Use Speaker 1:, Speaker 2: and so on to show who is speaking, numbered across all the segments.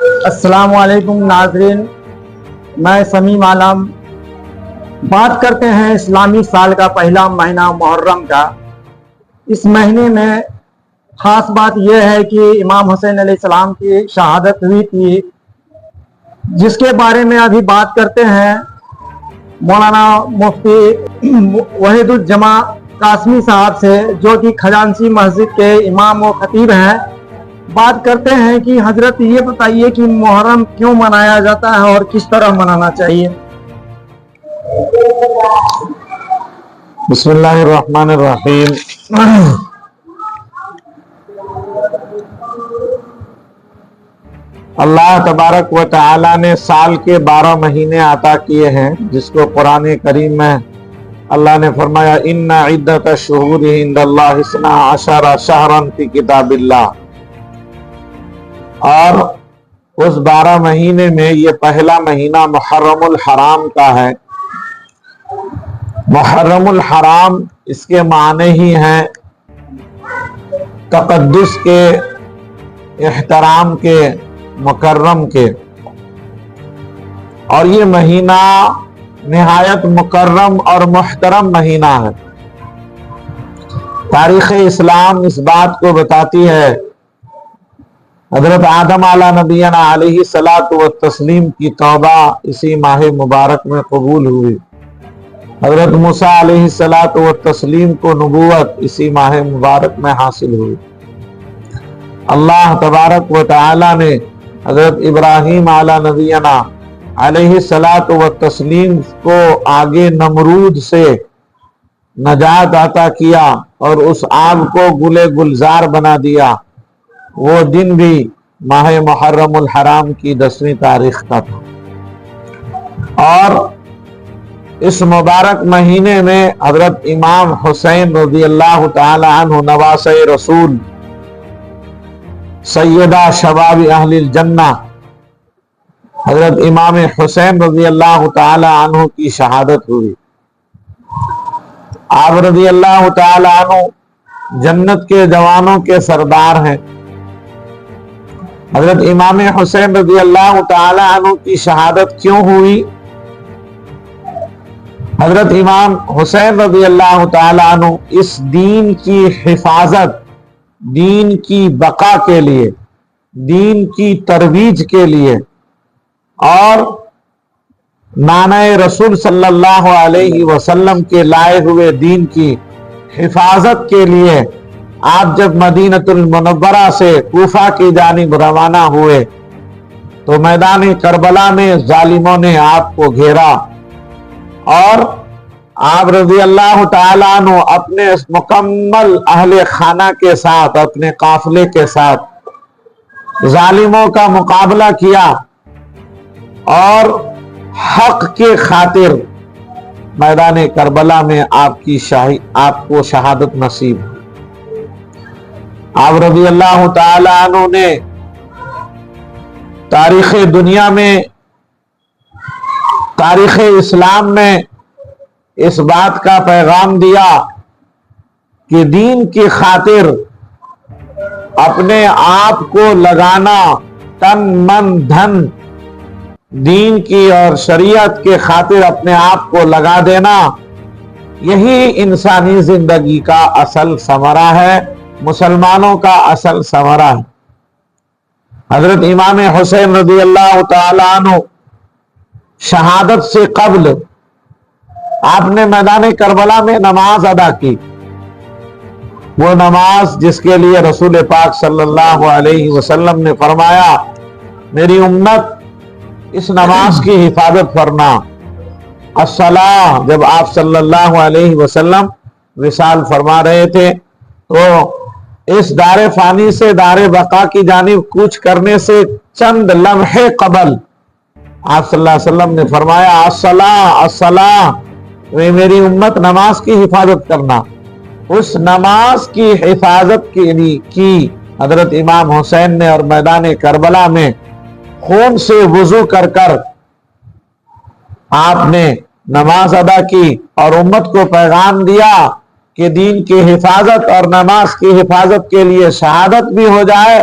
Speaker 1: السلام علیکم ناظرین، میں سمیم عالم بات کرتے ہیں اسلامی سال کا پہلا مہینہ محرم کا۔ اس مہینے میں خاص بات یہ ہے کہ امام حسین علیہ السلام کی شہادت ہوئی تھی، جس کے بارے میں ابھی بات کرتے ہیں مولانا مفتی وحید الجماع قاسمی صاحب سے، جو کہ خجانسی مسجد کے امام و خطیب ہیں۔ بات کرتے ہیں کہ حضرت یہ بتائیے کہ محرم کیوں منایا جاتا ہے اور کس طرح منانا چاہیے؟
Speaker 2: بسم اللہ الرحمن الرحیم۔ اللہ تبارک و تعالی نے سال کے 12 مہینے عطا کیے ہیں، جس کو قرآن کریم میں اللہ نے فرمایا ان عدت الشہور عند اللہ 12 شہرا فی کتاب اللہ، اور اس 12 مہینے میں یہ پہلا مہینہ محرم الحرام کا ہے۔ محرم الحرام اس کے معنی ہی ہیں تقدس کے، احترام کے، مکرم کے، اور یہ مہینہ نہایت مکرم اور محترم مہینہ ہے۔ تاریخ اسلام اس بات کو بتاتی ہے۔ حضرت آدم علیہ نبینا علیہ الصلاۃ والتسلیم کی توبہ اسی ماہ مبارک میں قبول ہوئی۔ حضرت موسیٰ علیہ الصلاۃ والتسلیم کو نبوت اسی ماہ مبارک میں حاصل ہوئی۔ اللہ تبارک و تعالی نے حضرت ابراہیم علیہ نبینا علیہ الصلاۃ والتسلیم کو آگے نمرود سے نجات عطا کیا اور اس آگ کو گلے گلزار بنا دیا۔ وہ دن بھی ماہ محرم الحرام کی 10ویں تاریخ کا تھا، اور اس مبارک مہینے میں حضرت امام حسین رضی اللہ تعالی عنہ نواسۂ رسول، سیدہ شباب اہل الجنہ، حضرت امام حسین رضی اللہ تعالی عنہ کی شہادت ہوئی۔ آپ رضی اللہ تعالی عنہ جنت کے جوانوں کے سردار ہیں۔ حضرت امام حسین رضی اللہ تعالی عنہ کی شہادت کیوں ہوئی؟ حضرت امام حسین رضی اللہ تعالی عنہ اس دین کی حفاظت، دین کی بقا کے لیے، دین کی ترویج کے لیے، اور نانہ رسول صلی اللہ علیہ وسلم کے لائے ہوئے دین کی حفاظت کے لیے آپ جب مدینۃ المنورہ سے کوفہ کی جانب روانہ ہوئے تو میدان کربلا میں ظالموں نے آپ کو گھیرا، اور آپ رضی اللہ تعالیٰ عنہ اپنے مکمل اہل خانہ کے ساتھ، اپنے قافلے کے ساتھ ظالموں کا مقابلہ کیا، اور حق کے خاطر میدان کربلا میں آپ کو شہادت نصیب ہوئی۔ آپ رضی اللہ تعالی عنہ نے تاریخ دنیا میں، تاریخ اسلام میں اس بات کا پیغام دیا کہ دین کی خاطر اپنے آپ کو لگانا، تن من دھن دین کی اور شریعت کے خاطر اپنے آپ کو لگا دینا، یہی انسانی زندگی کا اصل ثمرہ ہے، مسلمانوں کا اصل ثمرہ ہے۔ حضرت امام حسین رضی اللہ تعالی عنہ شہادت سے قبل آپ نے میدان کربلا میں نماز ادا کی، وہ نماز جس کے لیے رسول پاک صلی اللہ علیہ وسلم نے فرمایا میری امت اس نماز کی حفاظت کرنا۔ الصلاۃ، جب آپ صلی اللہ علیہ وسلم وصال فرما رہے تھے تو اس دار فانی سے دار بقا کی جانب کوچ کرنے سے چند لمحے قبل آپ صلی اللہ علیہ وسلم نے فرمایا الصلاۃ الصلاۃ، میری امت نماز کی حفاظت کرنا۔ اس نماز کی حفاظت کی حضرت امام حسین نے، اور میدان کربلا میں خون سے وضو کر کر آپ نے نماز ادا کی اور امت کو پیغام دیا کہ دین کی حفاظت اور نماز کی حفاظت کے لیے شہادت بھی ہو جائے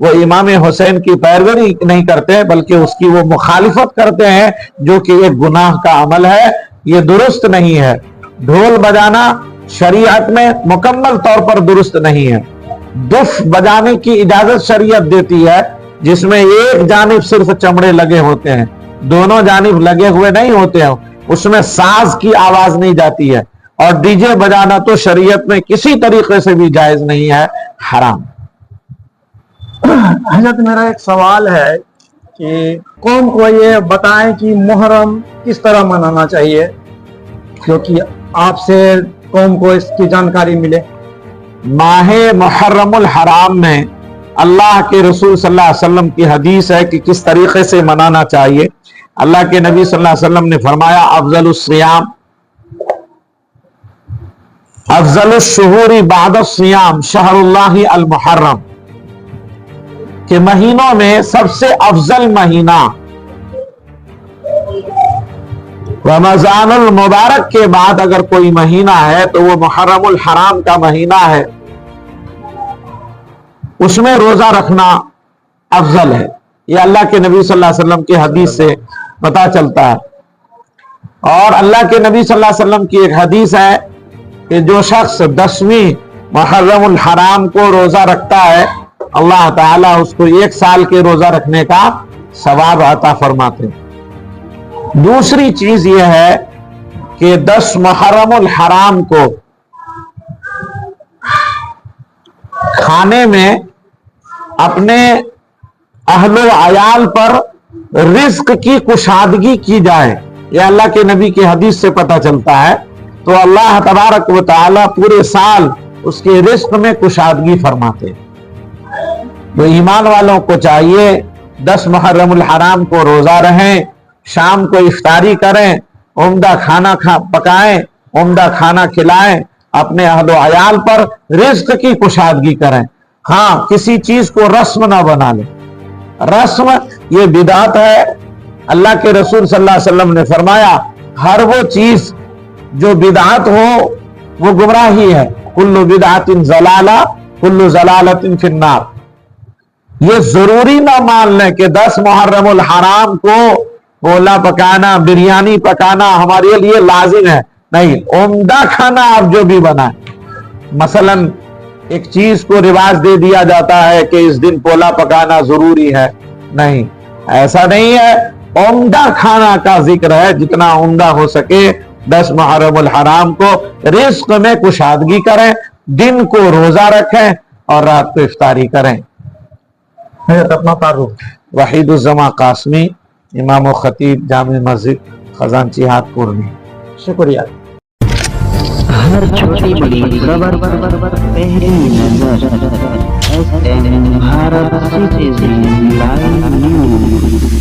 Speaker 2: وہ امام حسین کی پیروی نہیں کرتے بلکہ اس کی وہ مخالفت کرتے ہیں، جو کہ ایک گناہ کا عمل ہے، یہ درست نہیں ہے۔ ڈھول بجانا شریعت میں مکمل طور پر درست نہیں ہے۔ دف بجانے کی اجازت شریعت دیتی ہے، جس میں ایک جانب صرف چمڑے لگے ہوتے ہیں، دونوں جانب لگے ہوئے نہیں ہوتے ہیں، اس میں ساز کی آواز نہیں جاتی ہے۔ اور ڈی جے بجانا تو شریعت میں کسی طریقے سے بھی جائز نہیں ہے، حرام۔
Speaker 1: حضرت میرا ایک سوال ہے کہ قوم کو یہ بتائیں کہ محرم کس طرح منانا چاہیے، کیونکہ آپ سے قوم کو اس کی جانکاری ملے۔
Speaker 2: ماہ محرم الحرام میں اللہ کے رسول صلی اللہ علیہ وسلم کی حدیث ہے کہ کس طریقے سے منانا چاہیے۔ اللہ کے نبی صلی اللہ علیہ وسلم نے فرمایا افضل الصیام افضل الشہور بعد الصیام شہر اللہ المحرم، کہ مہینوں میں سب سے افضل مہینہ رمضان المبارک کے بعد اگر کوئی مہینہ ہے تو وہ محرم الحرام کا مہینہ ہے، اس میں روزہ رکھنا افضل ہے۔ یہ اللہ کے نبی صلی اللہ علیہ وسلم کی حدیث سے پتا چلتا ہے۔ اور اللہ کے نبی صلی اللہ علیہ وسلم کی ایک حدیث ہے کہ جو شخص 10ویں محرم الحرام کو روزہ رکھتا ہے، اللہ تعالیٰ اس کو 1 سال کے روزہ رکھنے کا ثواب عطا فرماتے ہیں۔ دوسری چیز یہ ہے کہ 10 محرم الحرام کو کھانے میں اپنے اہل و عیال پر رزق کی کشادگی کی جائے، یہ اللہ کے نبی کی حدیث سے پتہ چلتا ہے۔ تو اللہ تبارک و تعالی پورے سال اس کے رزق میں کشادگی فرماتے ہیں۔ تو ایمان والوں کو چاہیے 10 محرم الحرام کو روزہ رہیں، شام کو افطاری کریں، عمدہ کھانا پکائیں، عمدہ کھانا کھلائیں، اپنے اہل و عیال پر رزق کی کشادگی کریں۔ ہاں، کسی چیز کو رسم نہ بنا لیں۔ رسم یہ بدعت ہے۔ اللہ کے رسول صلی اللہ علیہ وسلم نے فرمایا ہر وہ چیز جو بدعت ہو وہ گمراہی ہے۔ کل بدعت ضلالہ کل ضلالۃ فی النار۔ یہ ضروری نہ مان لیں کہ 10 محرم الحرام کو پولا پکانا، بریانی پکانا ہمارے لیے لازم ہے، نہیں، عمدہ کھانا آپ جو بھی بنائیں۔ مثلا ایک چیز کو رواج دے دیا جاتا ہے کہ اس دن پولا پکانا ضروری ہے، نہیں، ایسا نہیں ہے۔ عمدہ کھانا کا ذکر ہے، جتنا عمدہ ہو سکے 10 محرم الحرام کو رزق میں کشادگی کریں، دن کو روزہ رکھیں اور رات کو افطاری کریں۔
Speaker 1: اپنا تعارف۔
Speaker 2: وحید الزما قاسمی، امام و خطیب جامع مسجد خزانچی ہاتھ پورنی۔
Speaker 1: شکریہ۔
Speaker 3: ہر چھوٹی بڑی خبر پہلی نظر SN Bharat citizen live news.